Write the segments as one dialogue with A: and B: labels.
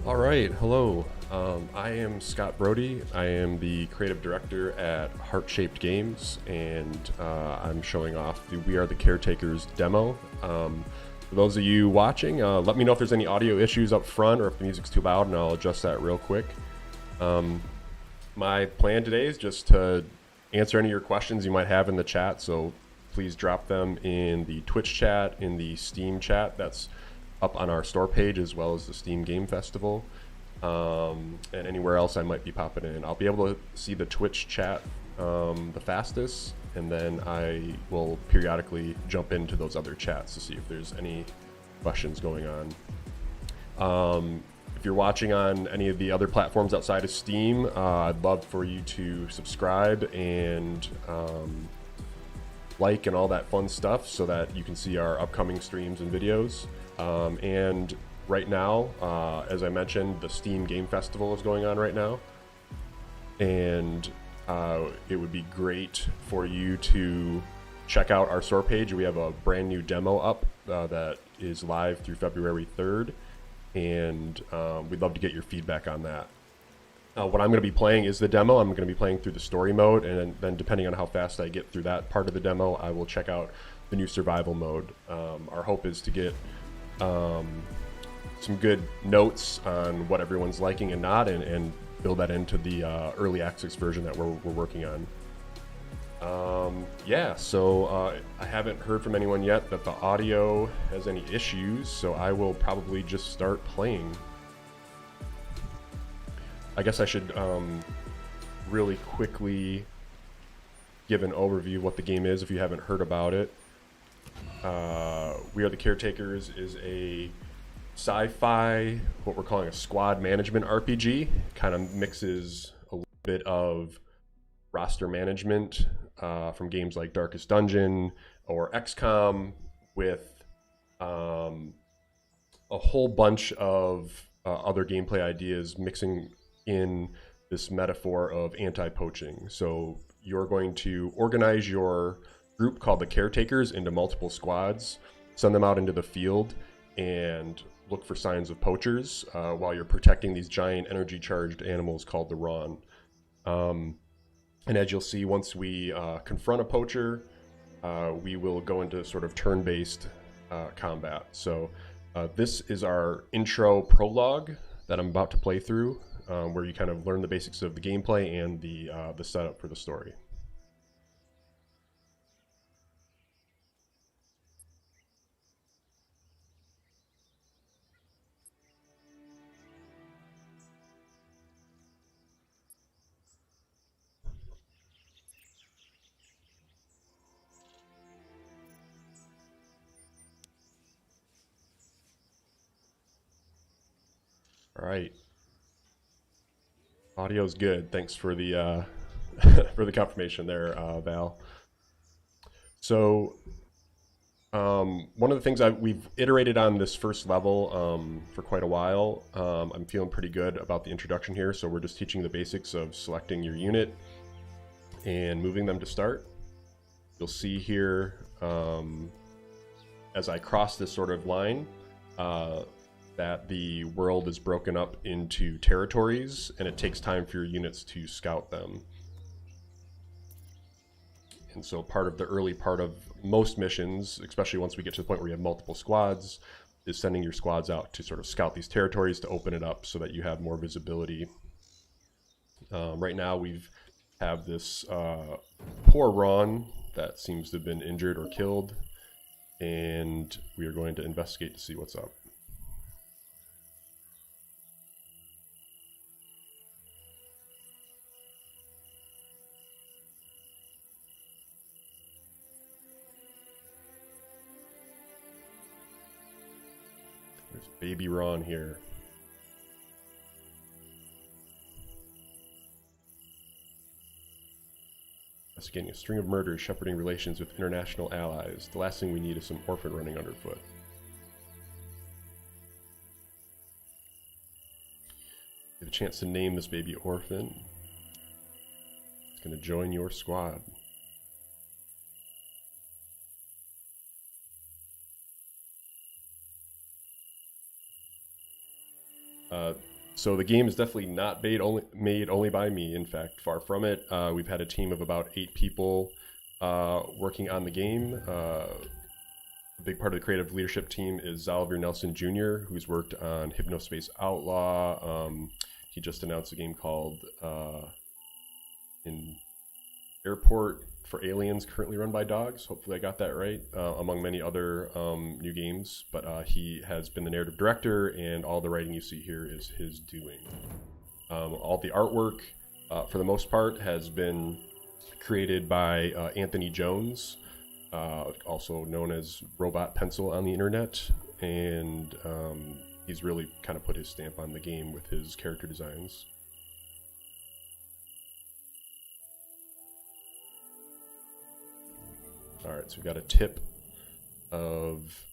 A: All right, hello. I am Scott Brody. I am the creative director at Heart Shaped Games, and I'm showing off the We Are the Caretakers demo. For those of you watching, let me know if there's any audio issues up front or if the music's too loud, and I'll adjust that real quick. My plan today is just to answer any of your questions you might have in the chat, so please drop them in the Twitch chat, in the Steam chat. That's up on our store page, as well as the Steam Game Festival, and anywhere else I might be popping in. I'll be able to see the Twitch chat the fastest, and then I will periodically jump into those other chats to see if there's any questions going on. If you're watching on any of the other platforms outside of Steam, I'd love for you to subscribe and like and all that fun stuff so that you can see our upcoming streams and videos. And right now, as I mentioned, the Steam Game Festival is going on right now, and it would be great for you to check out our store page. We have a brand new demo up that is live through February 3rd, and we'd love to get your feedback on that. What I'm going to be playing is the demo. I'm going to be playing through the story mode, and then depending on how fast I get through that part of the demo, I will check out the new survival mode. Our hope is to get some good notes on what everyone's liking and not, and build that into the early access version that we're working on. I haven't heard from anyone yet that the audio has any issues, so I will probably just start playing. I guess I should really quickly give an overview of what the game is if you haven't heard about it. We Are the Caretakers is a sci-fi, what we're calling a squad management RPG. Kind of mixes a little bit of roster management from games like Darkest Dungeon or XCOM with a whole bunch of other gameplay ideas mixing in this metaphor of anti-poaching. So you're going to organize your group called the Caretakers into multiple squads, send them out into the field, and look for signs of poachers while you're protecting these giant energy charged animals called the Ron. And as you'll see, once we confront a poacher, we will go into sort of turn-based combat. So this is our intro prologue that I'm about to play through, where you kind of learn the basics of the gameplay and the setup for the story. All right. Audio's good. Thanks for the for the confirmation there, Val. So one of the things we've iterated on this first level for quite a while. I'm feeling pretty good about the introduction here. So we're just teaching the basics of selecting your unit and moving them to start. You'll see here as I cross this sort of line, that the world is broken up into territories, and it takes time for your units to scout them. And so part of the early part of most missions, especially once we get to the point where you have multiple squads, is sending your squads out to sort of scout these territories to open it up so that you have more visibility. Right now we have this poor Ron that seems to have been injured or killed, and we are going to investigate to see what's up. There's baby Ron here. Investigating a string of murders, shepherding relations with international allies. The last thing we need is some orphan running underfoot. Get a chance to name this baby orphan. It's going to join your squad. So the game is definitely not made only by me. In fact, far from it. We've had a team of about 8 people working on the game. A big part of the creative leadership team is Xavier Nelson Jr., who's worked on Hypnospace Outlaw. He just announced a game called in Airport for Aliens, currently run by dogs. Hopefully I got that right, among many other new games. But he has been the narrative director, and all the writing you see here is his doing. All the artwork, for the most part, has been created by Anthony Jones, also known as Robot Pencil on the internet. And he's really kind of put his stamp on the game with his character designs. Alright, so we've got a tip of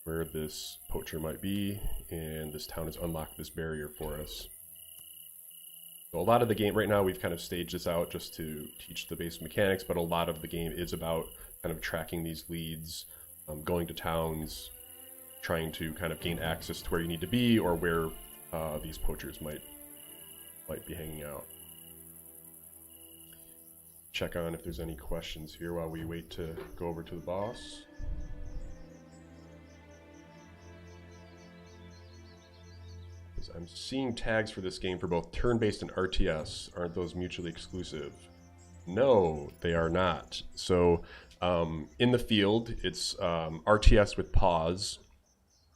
A: where this poacher might be, and this town has unlocked this barrier for us. So a lot of the game, right now we've kind of staged this out just to teach the basic mechanics, but a lot of the game is about kind of tracking these leads, going to towns, trying to kind of gain access to where you need to be, or where these poachers might be hanging out. Check on if there's any questions here while we wait to go over to the boss. I'm seeing tags for this game for both turn-based and RTS. Aren't those mutually exclusive? No, they are not. So in the field, it's RTS with pause.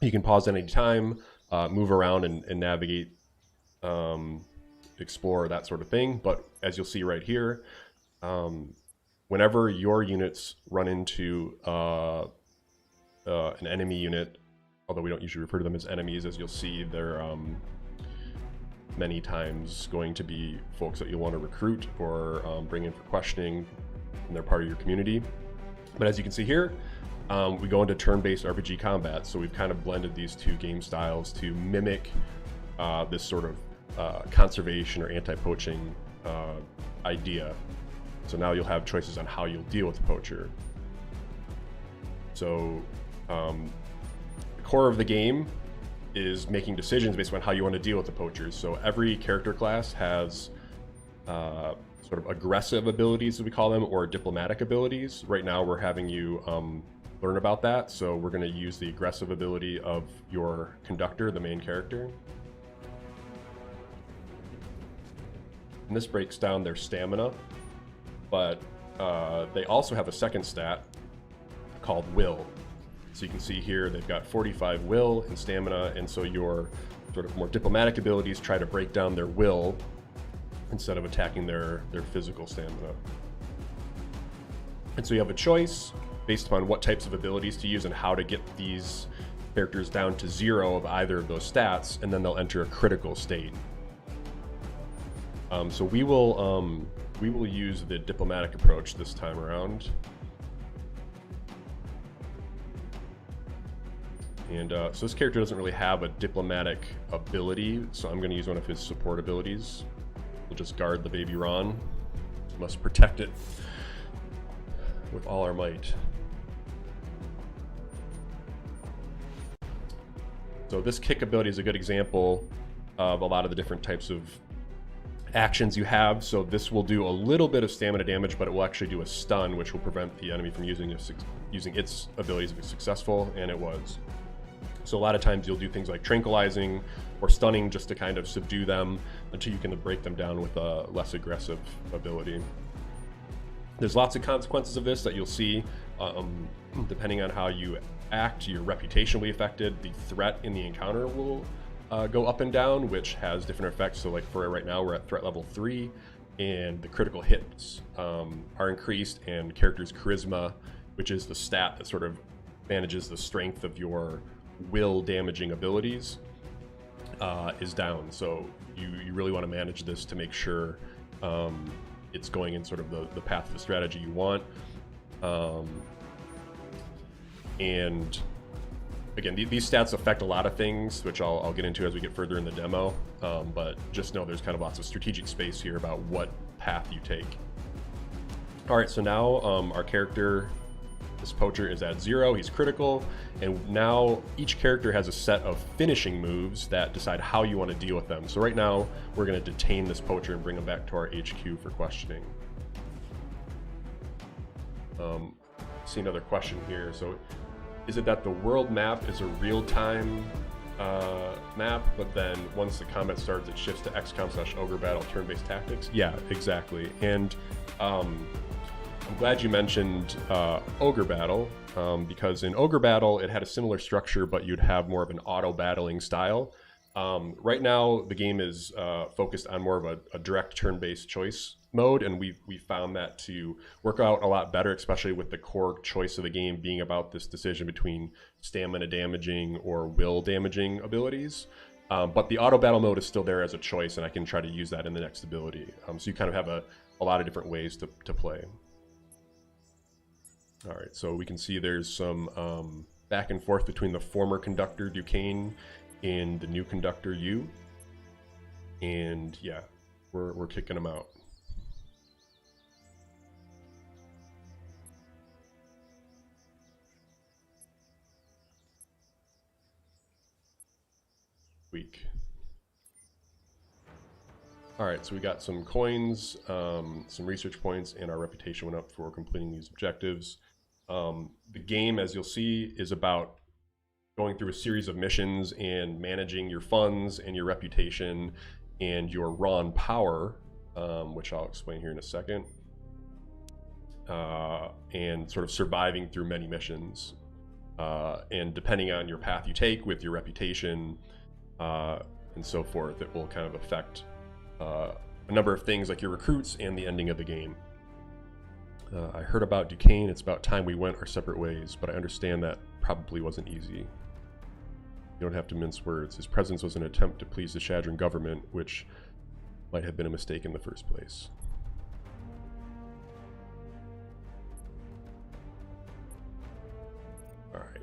A: You can pause at any time, move around and navigate, explore, that sort of thing. But as you'll see right here, whenever your units run into an enemy unit, although we don't usually refer to them as enemies, as you'll see, they're many times going to be folks that you'll want to recruit or bring in for questioning, and they're part of your community. But as you can see here, we go into turn-based RPG combat, so we've kind of blended these two game styles to mimic this sort of conservation or anti-poaching idea. So now you'll have choices on how you'll deal with the poacher. So the core of the game is making decisions based on how you want to deal with the poachers. So every character class has sort of aggressive abilities, as we call them, or diplomatic abilities. Right now we're having you learn about that. So we're going to use the aggressive ability of your conductor, the main character. And this breaks down their stamina, but they also have a second stat called will. So you can see here they've got 45 will and stamina, and so your sort of more diplomatic abilities try to break down their will instead of attacking their physical stamina. And so you have a choice based upon what types of abilities to use and how to get these characters down to 0 of either of those stats, and then they'll enter a critical state. So we will use the diplomatic approach this time around. And so this character doesn't really have a diplomatic ability, so I'm going to use one of his support abilities. We'll just guard the baby Ron. Must protect it with all our might. So this kick ability is a good example of a lot of the different types of actions you have. So this will do a little bit of stamina damage, but it will actually do a stun, which will prevent the enemy from using its abilities to be successful, and it was. So a lot of times you'll do things like tranquilizing or stunning just to kind of subdue them until you can break them down with a less aggressive ability. There's lots of consequences of this that you'll see. Depending on how you act, your reputation will be affected. The threat in the encounter will go up and down, which has different effects. So like for right now, we're at threat level 3, and the critical hits are increased, and character's charisma, which is the stat that sort of manages the strength of your will damaging abilities, is down. So you really want to manage this to make sure it's going in sort of the path of the strategy you want. And again, these stats affect a lot of things, which I'll get into as we get further in the demo, but just know there's kind of lots of strategic space here about what path you take. All right, so now our character This poacher is at 0, he's critical, and now each character has a set of finishing moves that decide how you want to deal with them. So right now, we're going to detain this poacher and bring him back to our HQ for questioning. See another question here. So is it that the world map is a real-time map, but then once the combat starts, it shifts to XCOM/Ogre Battle turn-based tactics? Yeah, exactly. And I'm glad you mentioned Ogre Battle, because in Ogre Battle, it had a similar structure, but you'd have more of an auto-battling style. Right now, the game is focused on more of a direct turn-based choice mode, and we found that to work out a lot better, especially with the core choice of the game being about this decision between stamina damaging or will damaging abilities. But the auto-battle mode is still there as a choice, and I can try to use that in the next ability. So you kind of have a lot of different ways to play. All right, so we can see there's some back and forth between the former conductor Duquesne and the new conductor U, and yeah, we're kicking them out. Weak. All right, so we got some coins, some research points, and our reputation went up for completing these objectives. The game, as you'll see, is about going through a series of missions and managing your funds and your reputation and your raw power, which I'll explain here in a second, and sort of surviving through many missions. And depending on your path you take with your reputation and so forth, it will kind of affect a number of things like your recruits and the ending of the game. I heard about Duquesne. It's about time we went our separate ways, but I understand that probably wasn't easy. You don't have to mince words. His presence was an attempt to please the Shadron government, which might have been a mistake in the first place. All right.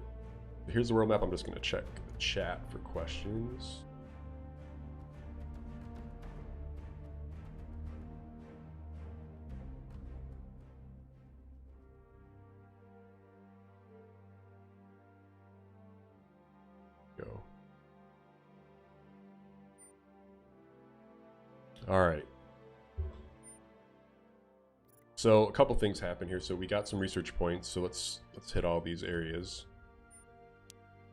A: Here's the world map. I'm just going to check the chat for questions. Go. All right. So a couple things happen here. So we got some research points. So let's hit all these areas.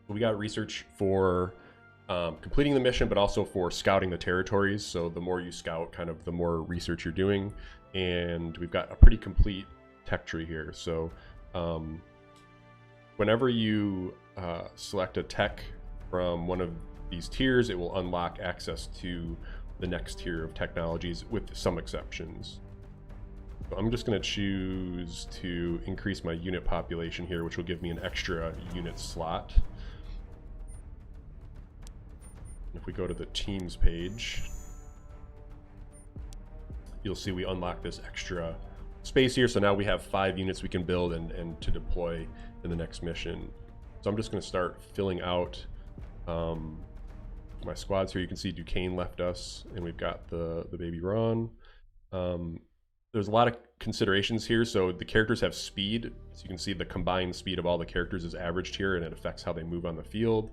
A: We got research for completing the mission, but also for scouting the territories. So the more you scout, kind of the more research you're doing. And we've got a pretty complete tech tree here. So whenever you select a tech from one of these tiers, it will unlock access to the next tier of technologies with some exceptions. So I'm just going to choose to increase my unit population here, which will give me an extra unit slot. If we go to the teams page, you'll see we unlock this extra space here. So now we have 5 units we can build and to deploy in the next mission. So I'm just going to start filling out my squads here. You can see Duquesne left us, and we've got the baby Ron. There's a lot of considerations here. So the characters have speed. So you can see the combined speed of all the characters is averaged here, and it affects how they move on the field.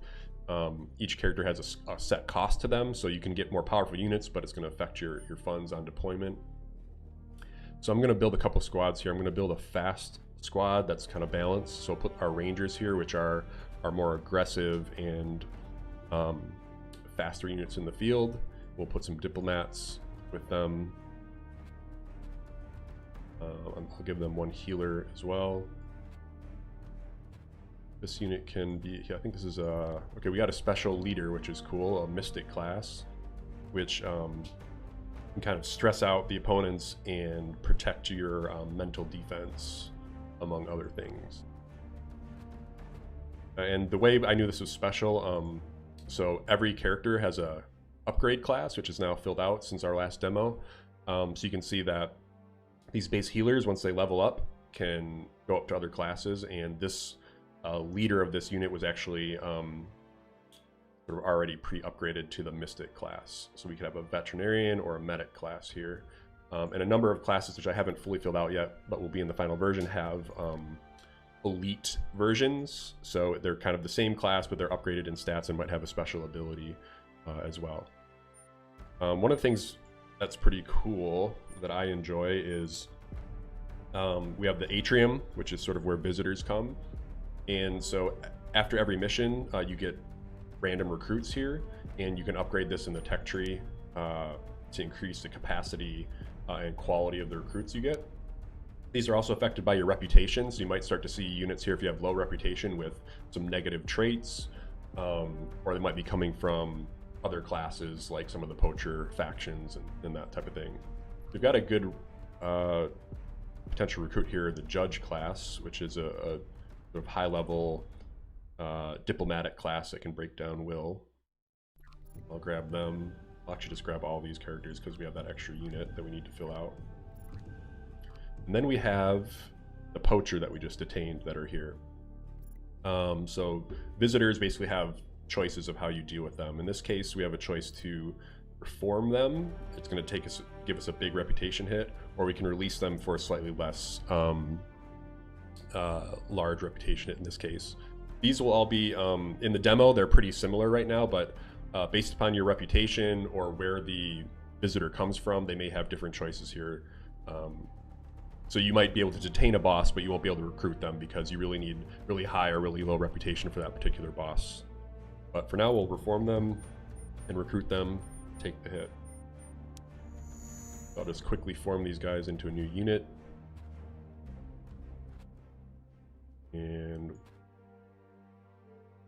A: Each character has a set cost to them, so you can get more powerful units, but it's going to affect your funds on deployment. So I'm going to build a couple squads here. I'm going to build a fast squad that's kind of balanced. So I'll put our rangers here, which are more aggressive and faster units in the field. We'll put some diplomats with them. I'll give them 1 healer as well. This unit can be, I think this is okay, we got a special leader, which is cool, a mystic class, which can kind of stress out the opponents and protect your mental defense, among other things. And the way I knew this was special, so every character has a upgrade class, which is now filled out since our last demo. So you can see that these base healers, once they level up, can go up to other classes, and this leader of this unit was actually sort of already pre-upgraded to the Mystic class. So we could have a Veterinarian or a Medic class here. And a number of classes, which I haven't fully filled out yet, but will be in the final version, have elite versions. So they're kind of the same class, but they're upgraded in stats and might have a special ability as well. One of the things that's pretty cool that I enjoy is we have the atrium, which is sort of where visitors come. And so after every mission, you get random recruits here, and you can upgrade this in the tech tree to increase the capacity and quality of the recruits you get. These are also affected by your reputation, so you might start to see units here if you have low reputation with some negative traits, or they might be coming from other classes like some of the poacher factions and that type of thing. We've got a good potential recruit here, the judge class, which is a sort of high-level diplomatic class that can break down will. I'll grab them. I'll actually just grab all these characters because we have that extra unit that we need to fill out. And then we have the poacher that we just detained that are here. So visitors basically have choices of how you deal with them. In this case, we have a choice to reform them. It's going to give us a big reputation hit, or we can release them for a slightly less large reputation hit in this case. These will all be in the demo. They're pretty similar right now, but based upon your reputation or where the visitor comes from, they may have different choices here. So you might be able to detain a boss, but you won't be able to recruit them because you really need really high or really low reputation for that particular boss. But for now, we'll reform them and recruit them, take the hit. I'll just quickly form these guys into a new unit. And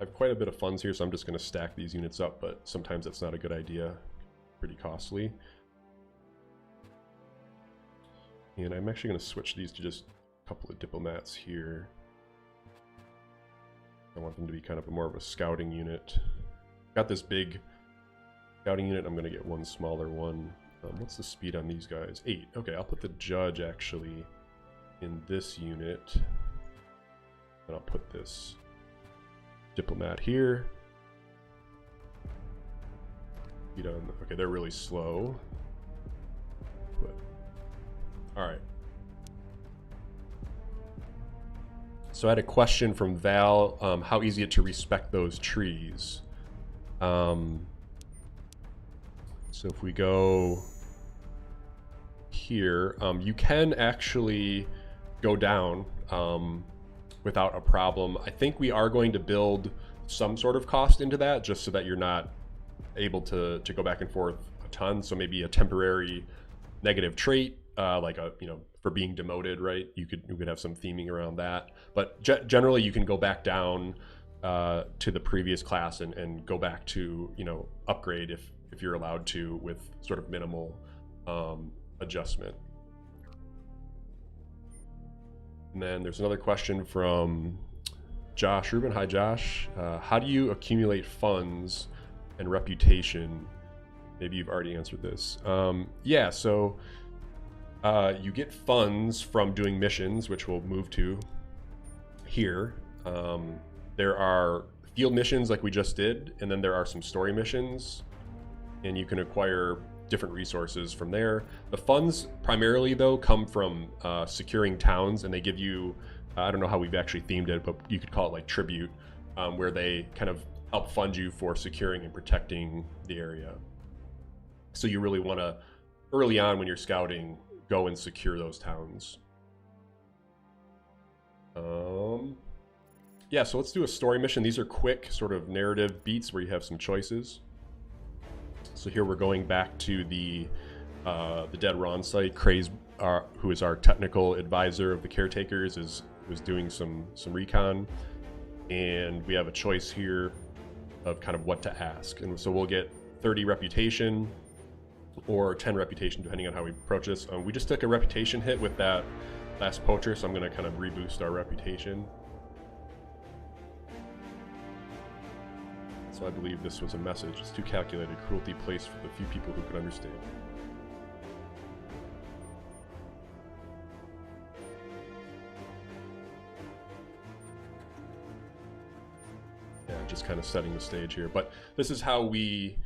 A: I have quite a bit of funds here, so I'm just going to stack these units up, but sometimes that's not a good idea. Pretty costly. And I'm actually going to switch these to just a couple of diplomats here. I want them to be kind of more of a scouting unit. Got this big scouting unit. I'm going to get one smaller one. What's the speed on these guys? 8. Okay, I'll put the judge actually in this unit. And I'll put this diplomat here. Speed on. Okay, they're really slow. But, all right. So I had a question from Val, how easy it to respect those trees. So if we go here, you can actually go down without a problem. I think we are going to build some sort of cost into that just so that you're not able to go back and forth a ton. So maybe a temporary negative trait, like for being demoted, right? You could have some theming around that. But generally, you can go back down to the previous class and go back to upgrade if you're allowed to with sort of minimal adjustment. And then there's another question from Josh Rubin. Hi, Josh. How do you accumulate funds and reputation? Maybe you've already answered this. Yeah, so you get funds from doing missions, which we'll move to here. There are field missions like we just did, and then there are some story missions, and you can acquire different resources from there. The funds primarily, though, come from securing towns, and they give you, I don't know how we've actually themed it, but you could call it like tribute, where they kind of help fund you for securing and protecting the area. So you really want to, early on when you're scouting, go and secure those towns. Yeah, so let's do a story mission. These are quick sort of narrative beats where you have some choices. So here we're going back to the Dead Ron site. Craze, who is our technical advisor of the Caretakers, was doing some recon, and we have a choice here of kind of what to ask. And so we'll get 30 reputation or 10 reputation depending on how we approach this. We just took a reputation hit with that last poacher, so I'm going to kind of reboost our reputation. So I believe this was a message. It's too calculated, cruelty placed for the few people who could understand. Yeah, just kind of setting the stage here. But this is how we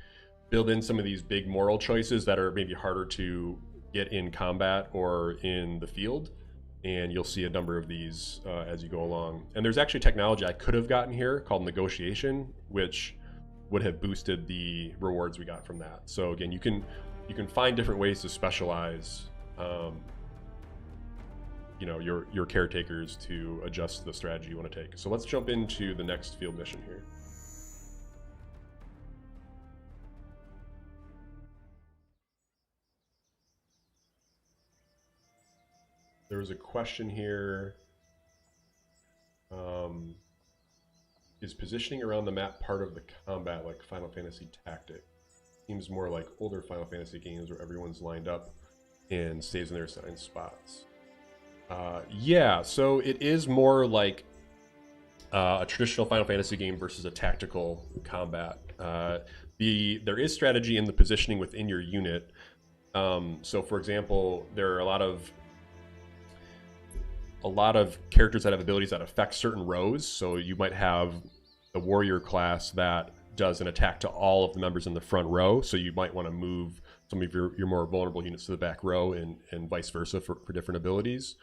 A: build in some of these big moral choices that are maybe harder to get in combat or in the field. and you'll see a number of these as you go along. And there's actually technology I could have gotten here called negotiation, which would have boosted the rewards we got from that. So again, you can find different ways to specialize you know, your caretakers to adjust the strategy you want to take. So let's jump into the next field mission here. There was a question here. Is positioning around the map part of the combat like Final Fantasy Tactic? Seems more like older Final Fantasy games where everyone's lined up and stays in their assigned spots. Yeah, so it is more like a traditional Final Fantasy game versus a tactical combat. There is strategy in the positioning within your unit. So for example, there are a lot of characters that have abilities that affect certain rows. So you might have the warrior class that does an attack to all of the members in the front row. So you might want to move some of your more vulnerable units to the back row, and vice versa for different abilities.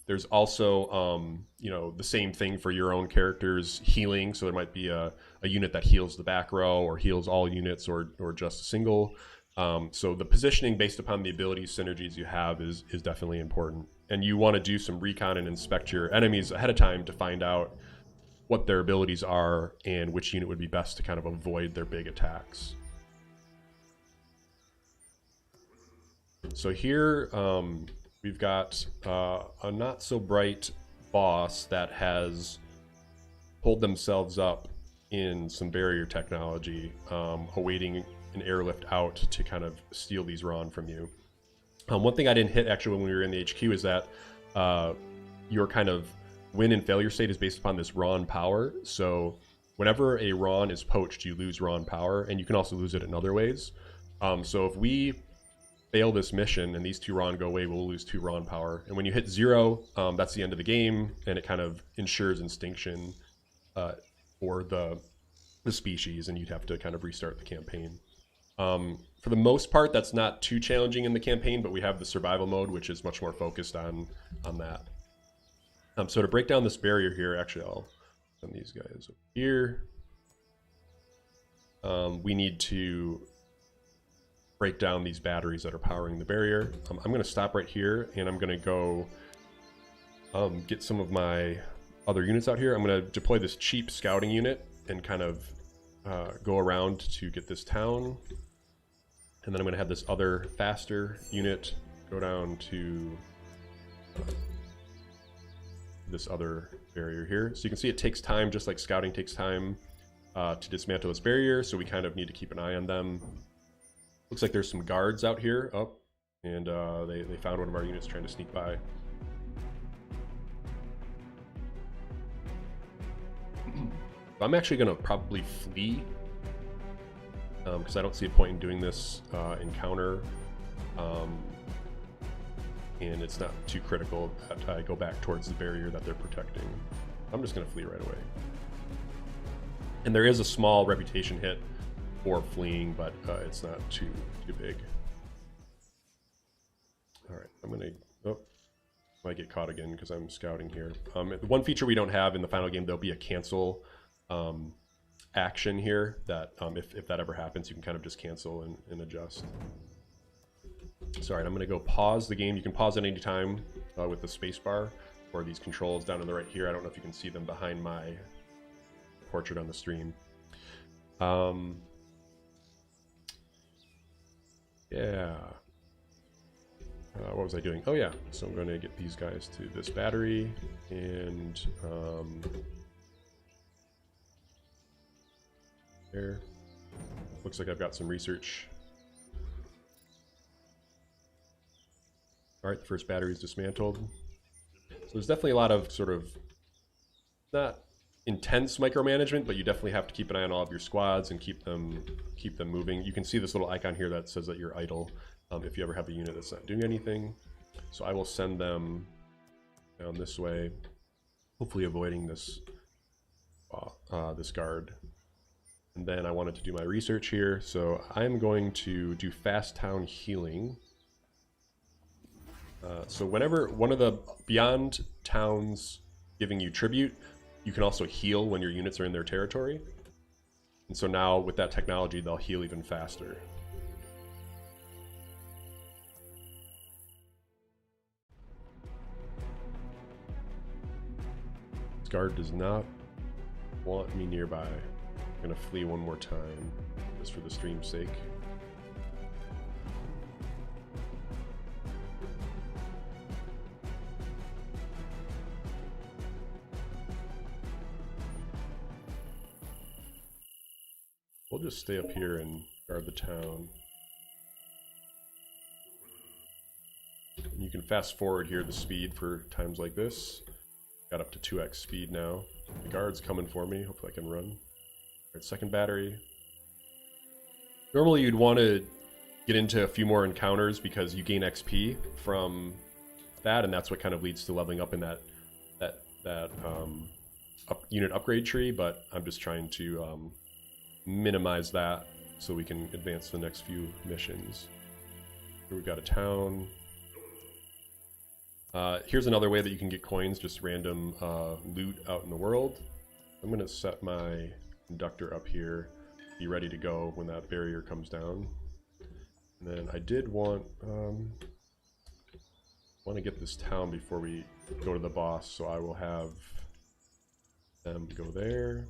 A: There's also, you know, the same thing for your own character's healing. So there might be a unit that heals the back row or heals all units or just a single. So the positioning based upon the abilities synergies you have is definitely important. And you want to do some recon and inspect your enemies ahead of time to find out what their abilities are and which unit would be best to kind of avoid their big attacks. So here we've got a not so bright boss that has pulled themselves up in some barrier technology, awaiting an airlift out to kind of steal these Ron from you. One thing I didn't hit actually when we were in the HQ is that your kind of win and failure state is based upon this Ron power. So whenever a Ron is poached, you lose Ron power, and you can also lose it in other ways. So if we fail this mission and these 2 Ron go away, we'll lose 2 Ron power. And when you hit 0, that's the end of the game, and it kind of ensures extinction for the species, and you'd have to kind of restart the campaign. For the most part, that's not too challenging in the campaign, but we have the survival mode, which is much more focused on that. So to break down this barrier here, actually I'll send these guys over here. We need to break down these batteries that are powering the barrier. I'm going to stop right here, and I'm going to go get some of my other units out here. I'm going to deploy this cheap scouting unit and kind of go around to get this town. And then I'm going to have this other faster unit go down to this other barrier here. So you can see it takes time, just like scouting takes time to dismantle this barrier. So we kind of need to keep an eye on them. Looks like there's some guards out here. Oh, and they found one of our units trying to sneak by. I'm actually going to probably flee because I don't see a point in doing this encounter, and it's not too critical that I go back towards the barrier that they're protecting. I'm just going to flee right away. And there is a small reputation hit for fleeing, but it's not too big. All right, I'm going to... Oh, might get caught again because I'm scouting here. The one feature we don't have in the final game, there'll be a cancel action here that if that ever happens, you can kind of just cancel and adjust. So, all right, I'm going to go pause the game. You can pause at any time with the space bar or these controls down on the right here. I don't know if you can see them behind my portrait on the stream. Yeah. What was I doing? Oh yeah, so I'm going to get these guys to this battery, and there. Looks like I've got some research. All right, the first battery is dismantled. So there's definitely a lot of sort of not intense micromanagement, but you definitely have to keep an eye on all of your squads and keep them moving. You can see this little icon here that says that you're idle if you ever have a unit that's not doing anything. So I will send them down this way, hopefully avoiding this this guard. And then I wanted to do my research here, so I'm going to do fast town healing. So whenever one of the beyond towns giving you tribute, you can also heal when your units are in their territory. And so now with that technology, they'll heal even faster. This guard does not want me nearby. I'm gonna flee one more time, just for the stream's sake. We'll just stay up here and guard the town. And you can fast forward here the speed for times like this. Got up to 2x speed now. The guard's coming for me. Hopefully I can run. Alright, second battery. Normally you'd want to get into a few more encounters because you gain XP from that, and that's what kind of leads to leveling up in that unit upgrade tree, but I'm just trying to minimize that so we can advance the next few missions. Here we've got a town. Here's another way that you can get coins, just random loot out in the world. I'm going to set my conductor up here, be ready to go when that barrier comes down. And then I did want to get this town before we go to the boss, so I will have them go there.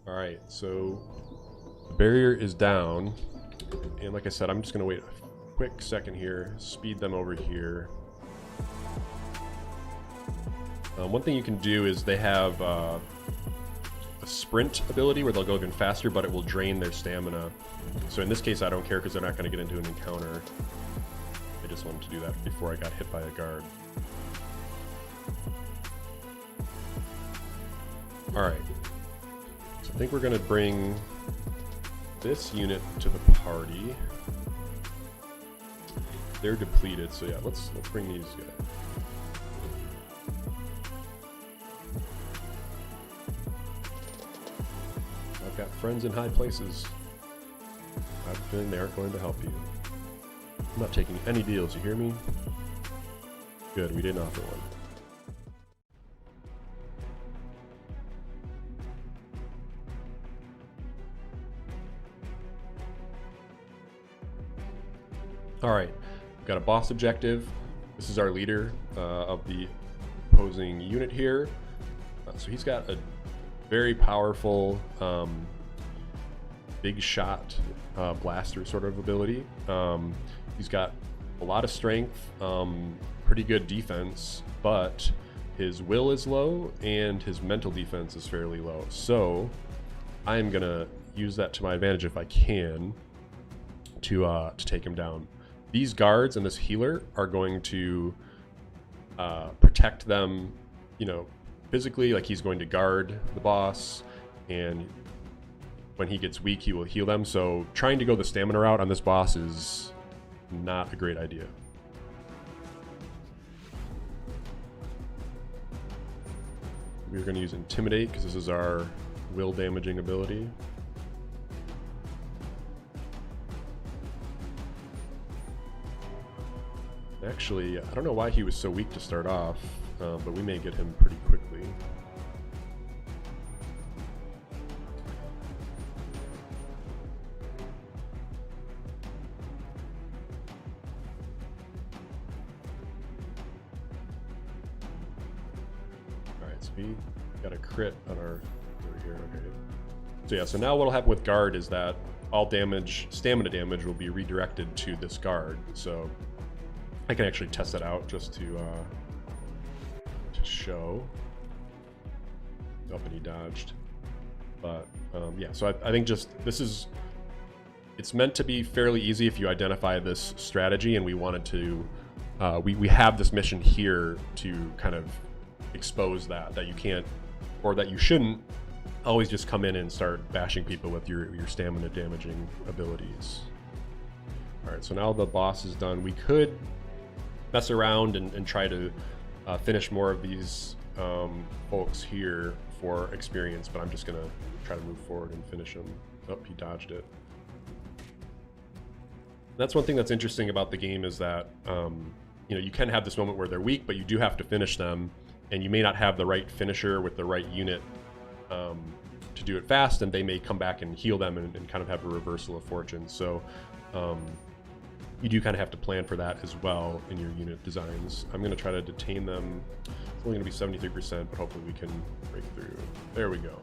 A: Alright, so the barrier is down, and like I said, I'm just going to wait a quick second here, speed them over here. One thing you can do is they have a sprint ability where they'll go even faster, but it will drain their stamina. So in this case I don't care because they're not going to get into an encounter. I just wanted to do that before I got hit by a guard. Alright. I think we're going to bring this unit to the party. They're depleted, so yeah, let's bring these guys. I've got friends in high places. I have a feeling they aren't going to help you. I'm not taking any deals, you hear me? Good, we didn't offer one. Alright, we've got a boss objective. This is our leader of the opposing unit here. So he's got a very powerful big shot blaster sort of ability. He's got a lot of strength, pretty good defense, but his will is low and his mental defense is fairly low. So I'm going to use that to my advantage if I can to take him down. These guards and this healer are going to protect them, you know, physically. Like, he's going to guard the boss, and when he gets weak, he will heal them. So trying to go the stamina route on this boss is not a great idea. We're going to use Intimidate because this is our will damaging ability. Actually, I don't know why he was so weak to start off, but we may get him pretty quickly. Alright, so we got a crit on our over here. Okay. So yeah, so now what'll happen with guard is that all damage, stamina damage, will be redirected to this guard. So I can actually test that out just to show. Oh, and he dodged. But yeah, so I think just it's meant to be fairly easy if you identify this strategy, and we wanted to we have this mission here to kind of expose that you can't, or that you shouldn't always just come in and start bashing people with your stamina damaging abilities. All right, so now the boss is done. We could mess around and try to finish more of these folks here for experience, but I'm just gonna try to move forward and finish them. Oh, he dodged it. That's one thing that's interesting about the game is that you know, you can have this moment where they're weak, but you do have to finish them, and you may not have the right finisher with the right unit to do it fast, and they may come back and heal them and kind of have a reversal of fortune. So you do kind of have to plan for that as well in your unit designs. I'm going to try to detain them. It's only going to be 73%, but hopefully we can break through. There we go.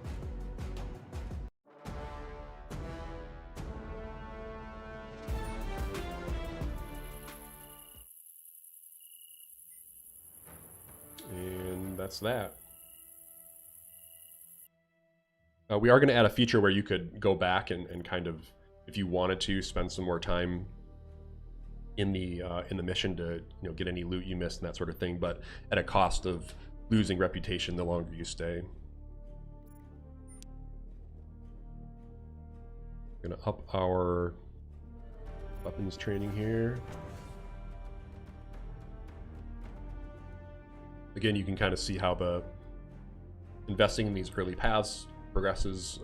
A: And that's that. We are going to add a feature where you could go back and kind of, if you wanted to, spend some more time in the mission to, you know, get any loot you missed and that sort of thing, but at a cost of losing reputation the longer you stay. Gonna up our weapons training here. Again, you can kind of see how the investing in these early paths progresses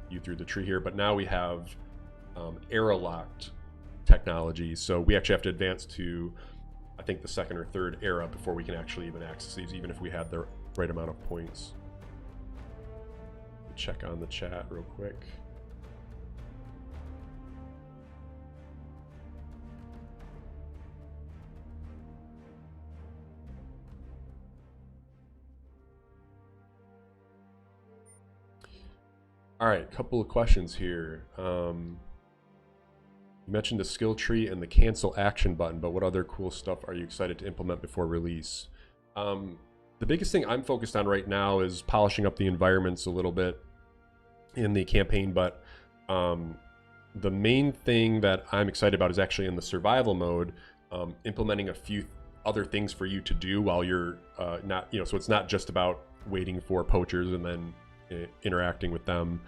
A: you through the tree here, but now we have era locked technology, so we actually have to advance to, I think, the second or third era before we can actually even access these, even if we had the right amount of points. Check on the chat real quick. All right, couple of questions here. You mentioned the skill tree and the cancel action button, but what other cool stuff are you excited to implement before release? The biggest thing I'm focused on right now is polishing up the environments a little bit in the campaign, but the main thing that I'm excited about is actually in the survival mode, implementing a few other things for you to do while you're not, you know, so it's not just about waiting for poachers and then interacting with them.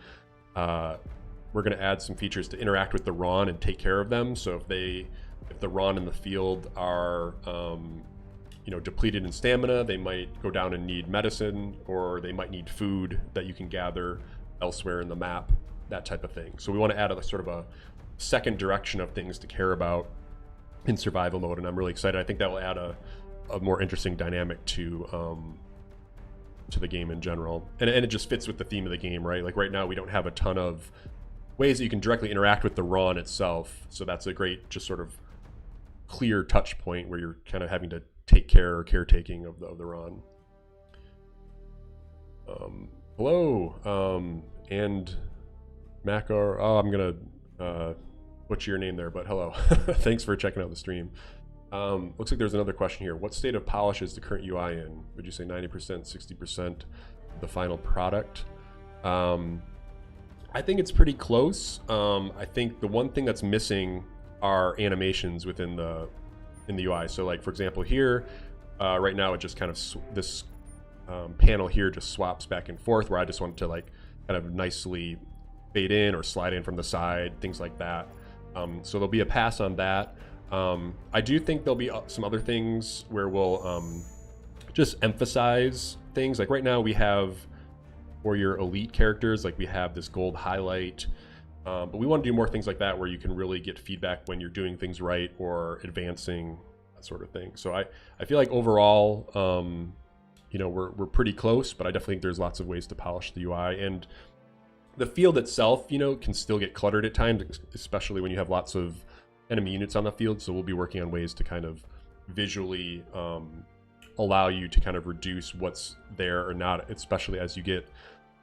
A: We're going to add some features to interact with the Ron and take care of them. So if the Ron in the field are you know, depleted in stamina, they might go down and need medicine, or they might need food that you can gather elsewhere in the map, that type of thing. So we want to add a sort of a second direction of things to care about in survival mode, and I'm really excited. I think that will add a more interesting dynamic to the game in general, and it just fits with the theme of the game, right? Like right now we don't have a ton of ways that you can directly interact with the Ron itself, so that's a great just sort of clear touch point where you're kind of having to take care or caretaking of the Ron. Hello, and Makar. Oh, I'm gonna butcher your name there, but hello. Thanks for checking out the stream. Looks like there's another question here. What state of polish is the current UI in? Would you say 90%, 60% the final product? I think it's pretty close. I think the one thing that's missing are animations within the UI. So like, for example, here, right now it just kind of, this panel here just swaps back and forth, where I just want to like kind of nicely fade in or slide in from the side, things like that. So there'll be a pass on that. I do think there'll be some other things where we'll just emphasize things. Like right now we have, for your elite characters, like we have this gold highlight, but we want to do more things like that where you can really get feedback when you're doing things right or advancing, that sort of thing. So I feel like overall, you know, we're pretty close, but I definitely think there's lots of ways to polish the UI. And the field itself, you know, can still get cluttered at times, especially when you have lots of enemy units on the field. So we'll be working on ways to kind of visually allow you to kind of reduce what's there or not, especially as you get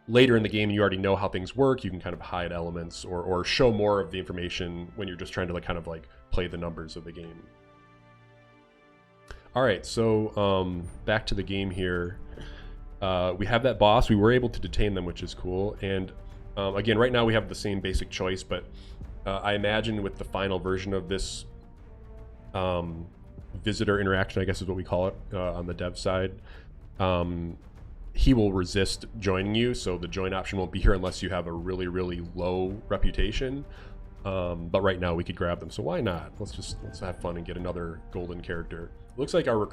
A: later in the game and you already know how things work. You can kind of hide elements or show more of the information when you're just trying to like kind of like play the numbers of the game. All right, so back to the game here. We have that boss. We were able to detain them, which is cool. And again, right now we have the same basic choice, but I imagine with the final version of this visitor interaction, I guess is what we call it on the dev side, he will resist joining you, so the join option won't be here unless you have a really, really low reputation. But right now we could grab them, so why not? Let's have fun and get another golden character. Looks like our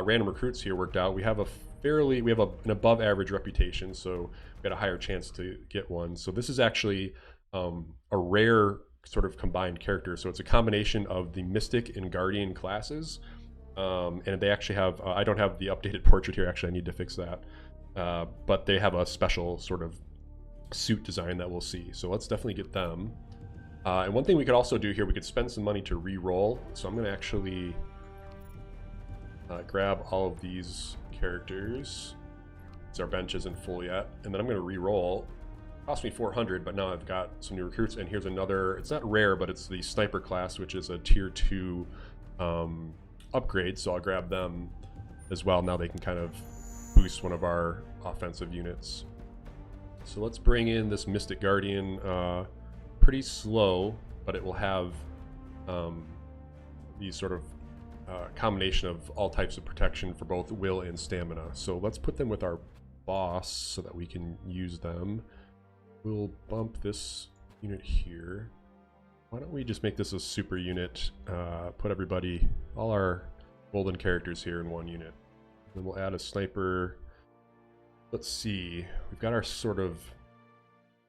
A: random recruits here worked out. We have an above average reputation, so we had a higher chance to get one. So this is actually a rare sort of combined character. So it's a combination of the Mystic and Guardian classes. And they actually have, I don't have the updated portrait here, actually I need to fix that. But they have a special sort of suit design that we'll see. So let's definitely get them. And one thing we could also do here, we could spend some money to re-roll. So I'm gonna actually grab all of these characters. Our bench isn't full yet. And then I'm gonna re-roll. Cost me 400, but now I've got some new recruits. And here's another, it's not rare, but it's the Sniper class, which is a tier 2 upgrade, so I'll grab them as well. Now they can kind of boost one of our offensive units. So let's bring in this Mystic Guardian. Pretty slow, but it will have these sort of combination of all types of protection for both will and stamina. So let's put them with our boss so that we can use them. We'll bump this unit here. Why don't we just make this a super unit, put everybody, all our golden characters here in one unit. Then we'll add a sniper. Let's see, we've got our sort of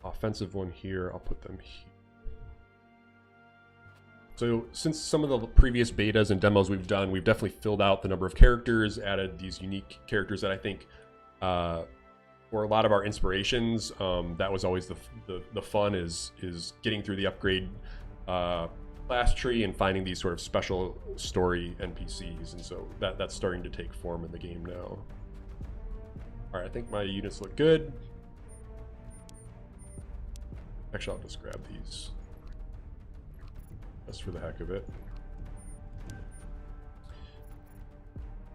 A: offensive one here. I'll put them here. So since some of the previous betas and demos we've done, we've definitely filled out the number of characters, added these unique characters that I think for a lot of our inspirations, that was always the fun is getting through the upgrade class tree and finding these sort of special story NPCs, and so that's starting to take form in the game now. All right, I think my units look good. Actually, I'll just grab these just for the heck of it.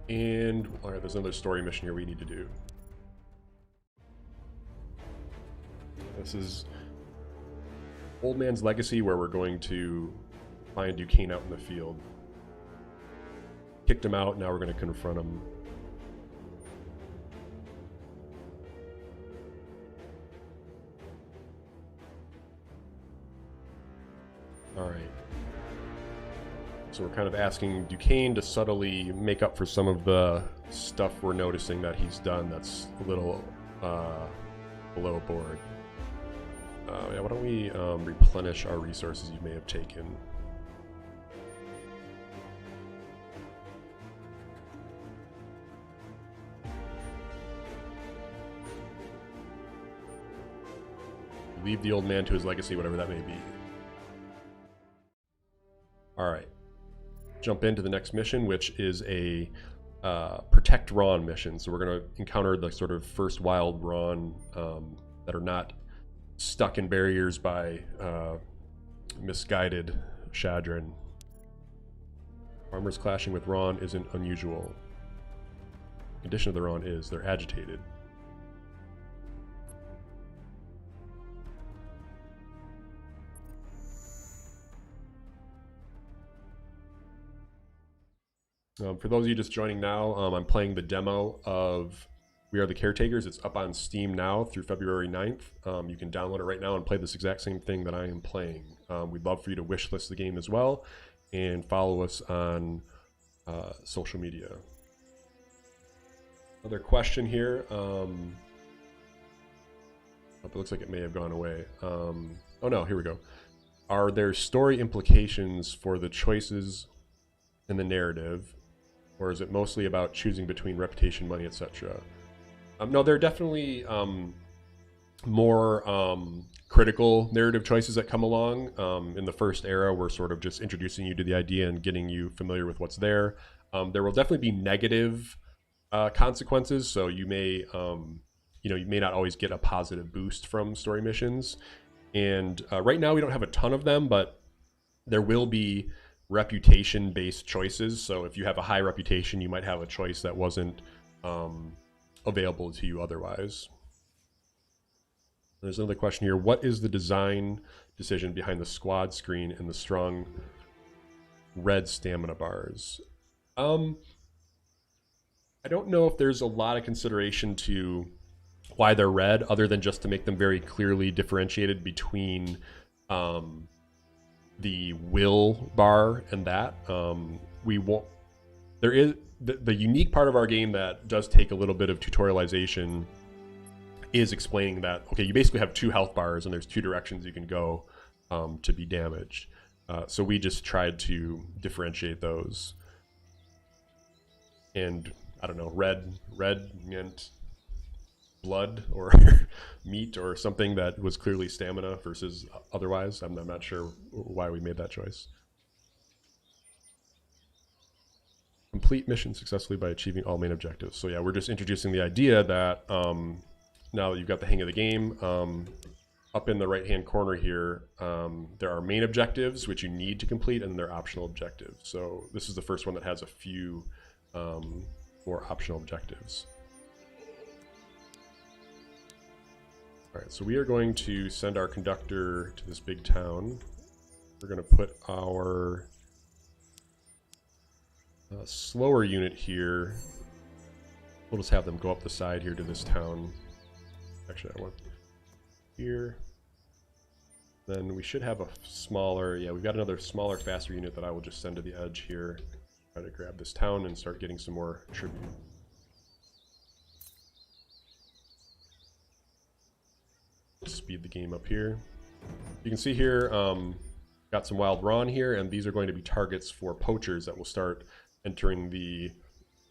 A: And all right, there's another story mission here we need to do. This is Old Man's Legacy, where we're going to find Duquesne out in the field. Kicked him out, now we're going to confront him. Alright. So we're kind of asking Duquesne to subtly make up for some of the stuff we're noticing that he's done that's a little below board. Yeah, why don't we replenish our resources you may have taken. Leave the old man to his legacy, whatever that may be. Alright. Jump into the next mission, which is a Protect Ron mission. So we're going to encounter the sort of first wild Ron that are not stuck in barriers by misguided Shadran. Farmers clashing with Ron isn't unusual. The condition of the Ron is they're agitated. For those of you just joining now, I'm playing the demo of We Are the Caretakers. It's up on Steam now through February 9th. You can download it right now and play this exact same thing that I am playing. We'd love for you to wishlist the game as well and follow us on social media. Another question here. It looks like it may have gone away. Oh no, here we go. Are there story implications for the choices in the narrative, or is it mostly about choosing between reputation, money, etc.? No, there are definitely more critical narrative choices that come along. In the first era, we're sort of just introducing you to the idea and getting you familiar with what's there. There will definitely be negative consequences, so you may, you may not always get a positive boost from story missions. And right now, we don't have a ton of them, but there will be reputation-based choices. So if you have a high reputation, you might have a choice that wasn't available to you otherwise. There's another question here. What is the design decision behind the squad screen and the strong red stamina bars? I don't know if there's a lot of consideration to why they're red, other than just to make them very clearly differentiated between the will bar and that. We won't. There is the unique part of our game that does take a little bit of tutorialization is explaining that, okay, you basically have 2 health bars and there's 2 directions you can go to be damaged. So we just tried to differentiate those. And I don't know, red meant blood or meat or something that was clearly stamina versus otherwise. I'm not sure why we made that choice. Complete mission successfully by achieving all main objectives. So yeah, we're just introducing the idea that now that you've got the hang of the game, up in the right-hand corner here, there are main objectives, which you need to complete, and there are optional objectives. So this is the first one that has a few more optional objectives. All right, so we are going to send our conductor to this big town. We're going to put our slower unit here. We'll just have them go up the side here to this town. Actually, I want here. Then we should have a smaller, yeah, we've got another smaller, faster unit that I will just send to the edge here. Try to grab this town and start getting some more tribute. Speed the game up here. You can see here, got some wild raw here, and these are going to be targets for poachers that will start entering the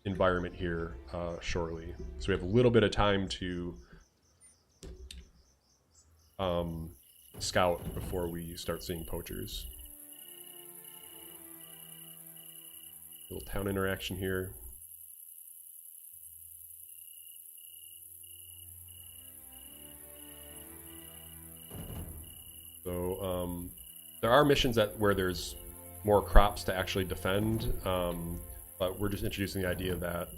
A: environment here shortly. So we have a little bit of time to scout before we start seeing poachers. Little town interaction here. So there are missions where there's more crops to actually defend, but we're just introducing the idea that,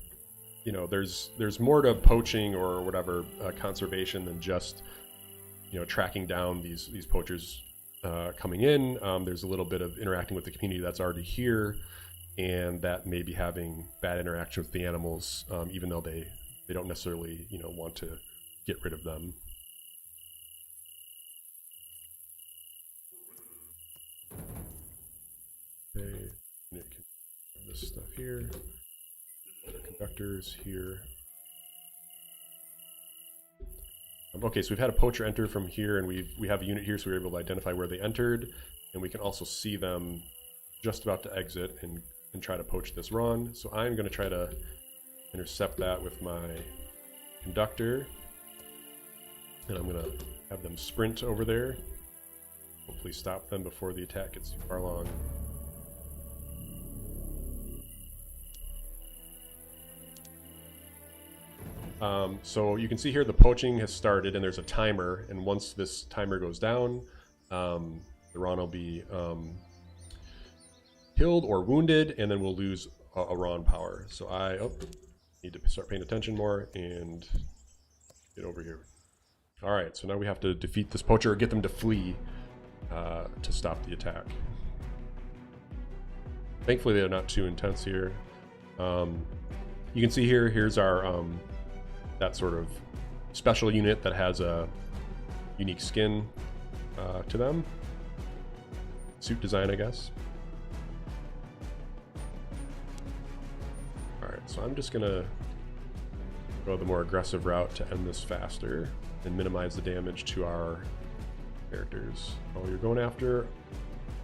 A: you know, there's more to poaching or whatever conservation than just, you know, tracking down these poachers coming in. There's a little bit of interacting with the community that's already here, and that may be having bad interaction with the animals, even though they don't necessarily, you know, want to get rid of them. Okay, this stuff here. Conductors here. Okay, so we've had a poacher enter from here, and we have a unit here, so we're able to identify where they entered, and we can also see them just about to exit and try to poach this Ron. So I'm going to try to intercept that with my conductor, and I'm going to have them sprint over there. Hopefully stop them before the attack gets too far along. So you can see here the poaching has started, and there's a timer, and once this timer goes down, the Ron will be killed or wounded, and then we'll lose a Ron power. So I need to start paying attention more and get over here. All right, so now we have to defeat this poacher or get them to flee to stop the attack. Thankfully, they're not too intense here. You can see here's our that sort of special unit that has a unique skin to them. Suit design, I guess. Alright, so I'm just gonna go the more aggressive route to end this faster and minimize the damage to our characters. Oh, you're going after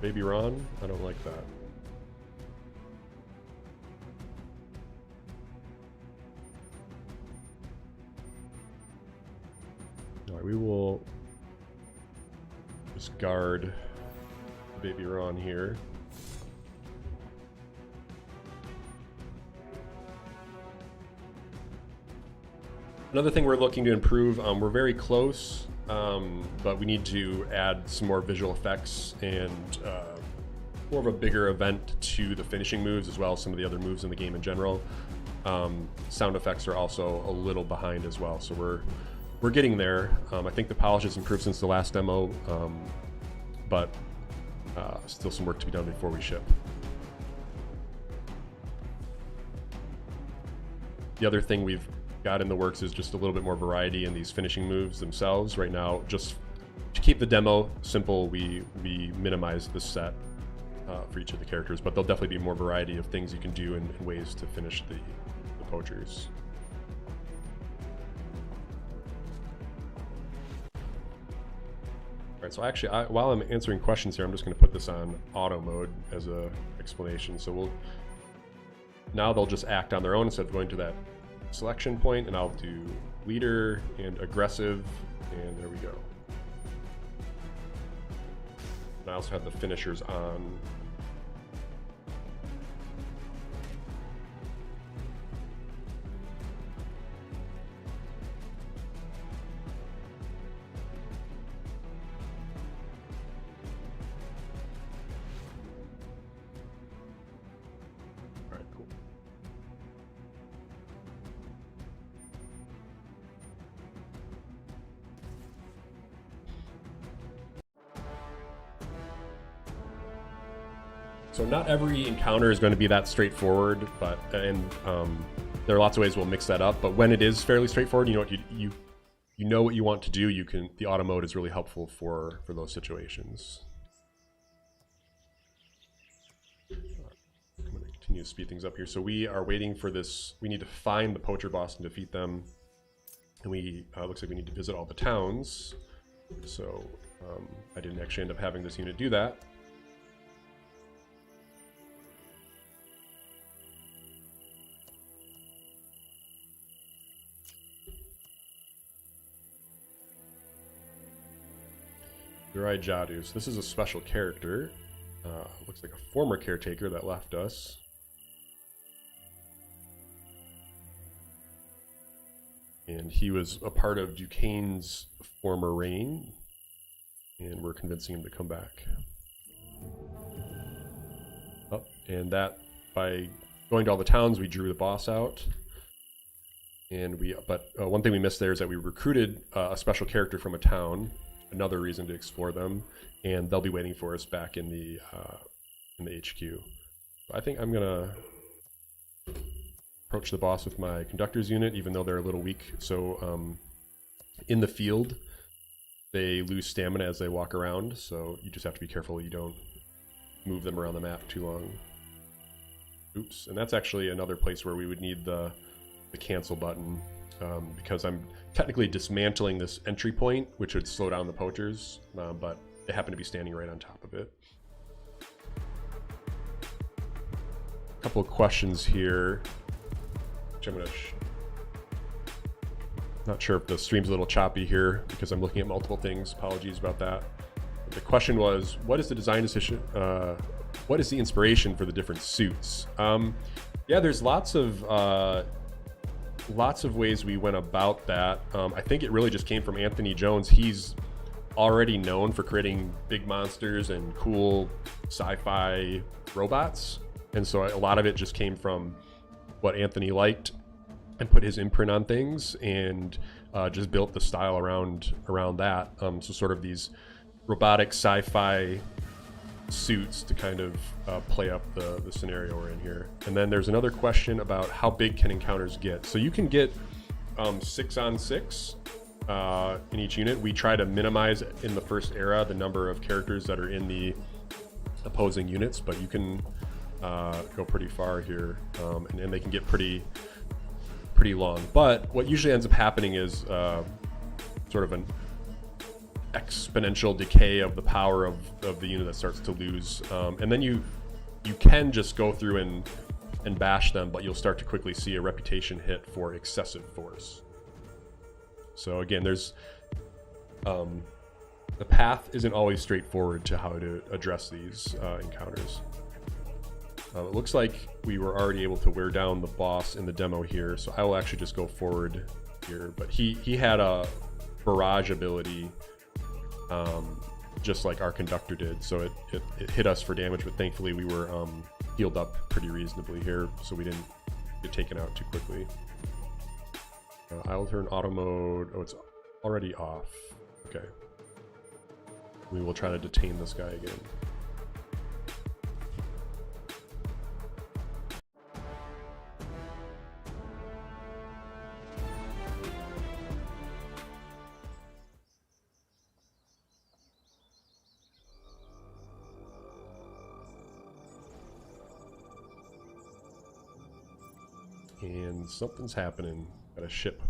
A: Baby Ron? I don't like that. Alright, we will just guard Baby Ron here. Another thing we're looking to improve, we're very close, but we need to add some more visual effects and more of a bigger event to the finishing moves, as well as some of the other moves in the game in general. Sound effects are also a little behind as well, so we're getting there. I think the polish has improved since the last demo, but still some work to be done before we ship. The other thing we've got in the works is just a little bit more variety in these finishing moves themselves. Right now, just to keep the demo simple, we minimize the set for each of the characters, but there'll definitely be more variety of things you can do and ways to finish the poachers. All right, so actually, while I'm answering questions here, I'm just going to put this on auto mode as a explanation. So now they'll just act on their own instead of going to that selection point, and I'll do leader and aggressive, and there we go. And I also have the finishers on. So not every encounter is going to be that straightforward, but there are lots of ways we'll mix that up. But when it is fairly straightforward, you know what you know what you want to do. The auto mode is really helpful for those situations. I'm going to continue to speed things up here. So we are waiting for this. We need to find the poacher boss and defeat them, and looks like we need to visit all the towns. So I didn't actually end up having this unit do that. Jadu. So this is a special character. Looks like a former caretaker that left us. And he was a part of Duquesne's former reign, and we're convincing him to come back. Oh, and that by going to all the towns, we drew the boss out. And one thing we missed there is that we recruited a special character from a town. Another reason to explore them, and they'll be waiting for us back in the HQ. I think I'm gonna approach the boss with my conductors unit, even though they're a little weak. So in the field, they lose stamina as they walk around, so you just have to be careful you don't move them around the map too long. Oops, and that's actually another place where we would need the cancel button, because I'm technically dismantling this entry point, which would slow down the poachers, but they happen to be standing right on top of it. A couple of questions here, which I'm going to... Not sure if the stream's a little choppy here because I'm looking at multiple things. Apologies about that. The question was, what is the design decision? What is the inspiration for the different suits? Yeah, there's lots of ways we went about that. I think it really just came from Anthony Jones. He's already known for creating big monsters and cool sci-fi robots, and so a lot of it just came from what Anthony liked and put his imprint on things, and just built the style around that. So sort of these robotic sci-fi suits to kind of play up the scenario we're in here. And then there's another question about how big can encounters get. So you can get 6-on-6 in each unit. We try to minimize in the first era the number of characters that are in the opposing units, but you can go pretty far here, and they can get pretty long. But what usually ends up happening is sort of an exponential decay of the power of the unit that starts to lose, and then you can just go through and bash them, but you'll start to quickly see a reputation hit for excessive force. So again, there's the path isn't always straightforward to how to address these encounters. It looks like we were already able to wear down the boss in the demo here, so I will actually just go forward here. But he had a barrage ability, just like our conductor did, so it hit us for damage, but thankfully we were healed up pretty reasonably here, so we didn't get taken out too quickly. I'll turn auto mode. Oh, it's already off. Okay. We will try to detain this guy again. and something's happening. Got a ship.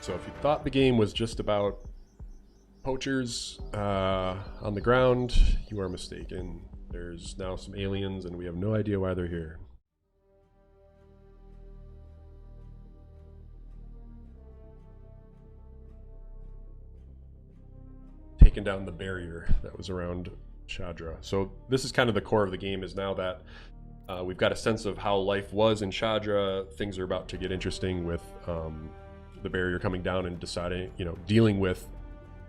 A: So if you thought the game was just about poachers on the ground, you are mistaken. There's now some aliens, and we have no idea why they're here. Taking down the barrier that was around Shadra. So this is kind of the core of the game, is now that we've got a sense of how life was in Shadra. Things are about to get interesting with the barrier coming down and deciding, dealing with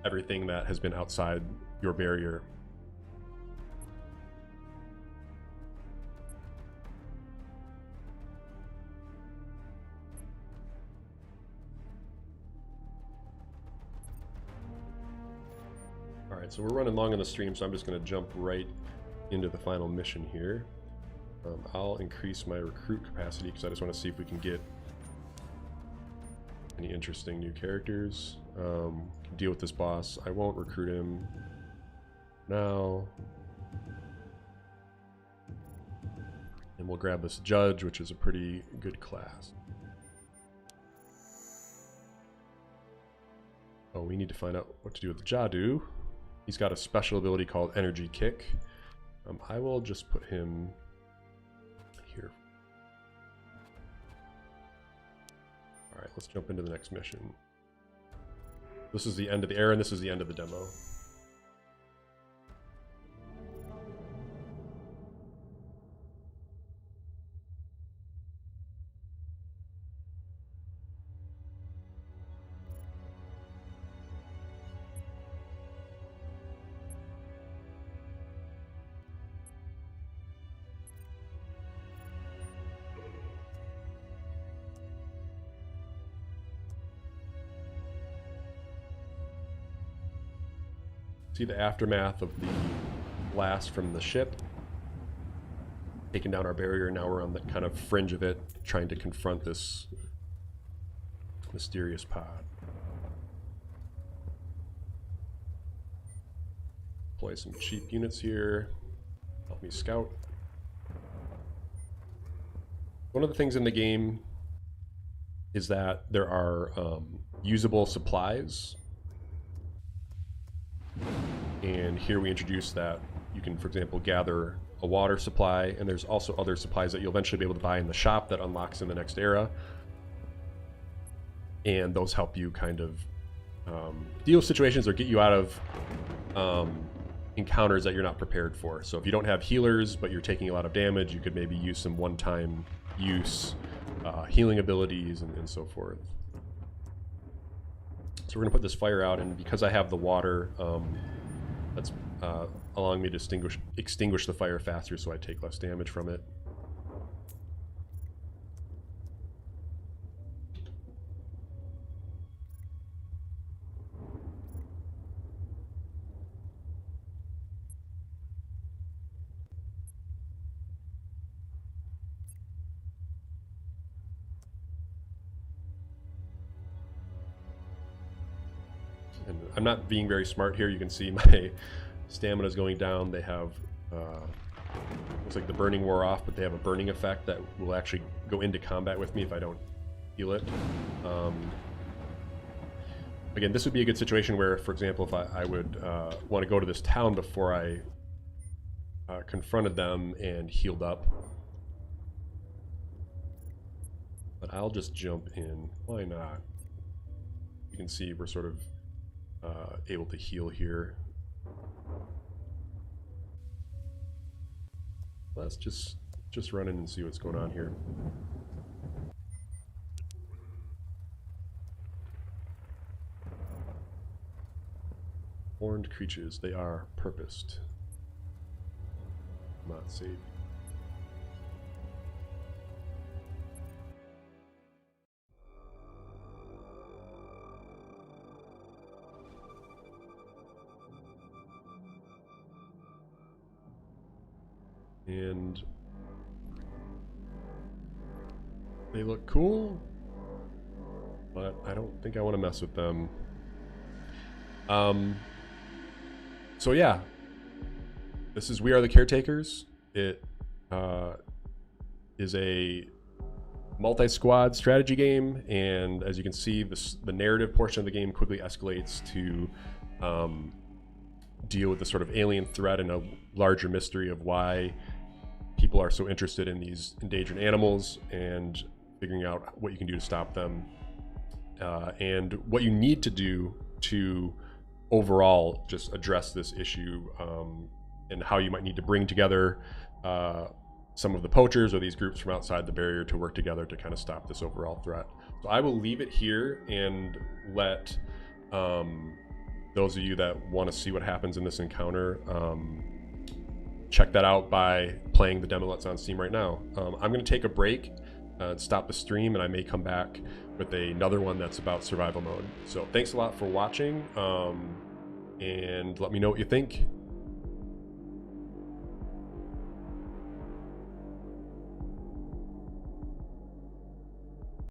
A: everything that has been outside your barrier. All right, so we're running long on the stream, so I'm just going to jump right into the final mission here. I'll increase my recruit capacity because I just want to see if we can get any interesting new characters. Deal with this boss. I won't recruit him now. And we'll grab this judge, which is a pretty good class. Oh, we need to find out what to do with the Jadu. He's got a special ability called Energy Kick. I will just put him here. All right, let's jump into the next mission. This is the end of the era, and this is the end of the demo. See the aftermath of the blast from the ship, taking down our barrier. Now we're on the kind of fringe of it, trying to confront this mysterious pod. Deploy some cheap units here. Help me scout. One of the things in the game is that there are usable supplies. And here we introduce that you can, for example, gather a water supply, and there's also other supplies that you'll eventually be able to buy in the shop that unlocks in the next era. And those help you kind of deal with situations or get you out of encounters that you're not prepared for. So if you don't have healers, but you're taking a lot of damage, you could maybe use some one-time use healing abilities and so forth. So we're going to put this fire out, and because I have the water, that's allowing me to extinguish the fire faster, so I take less damage from it. And I'm not being very smart here. You can see my stamina is going down. They have, looks like the burning wore off, but they have a burning effect that will actually go into combat with me if I don't heal it. Again, this would be a good situation where, for example, if I would want to go to this town before I confronted them and healed up. But I'll just jump in. Why not? You can see we're sort of able to heal here. Let's just run in and see what's going on here. Horned creatures, they are purposed, not saved. And they look cool. but I don't think I want to mess with them. So yeah, this is We Are the Caretakers. It is a multi-squad strategy game, and as you can see, the narrative portion of the game quickly escalates to deal with the sort of alien threat and a larger mystery of why people are so interested in these endangered animals, and figuring out what you can do to stop them, and what you need to do to overall just address this issue, and how you might need to bring together some of the poachers or these groups from outside the barrier to work together to kind of stop this overall threat. So I will leave it here and let those of you that want to see what happens in this encounter check that out by playing the demo that's on Steam right now. I'm going to take a break, stop the stream, and I may come back with another one that's about survival mode. So thanks a lot for watching, and let me know what you think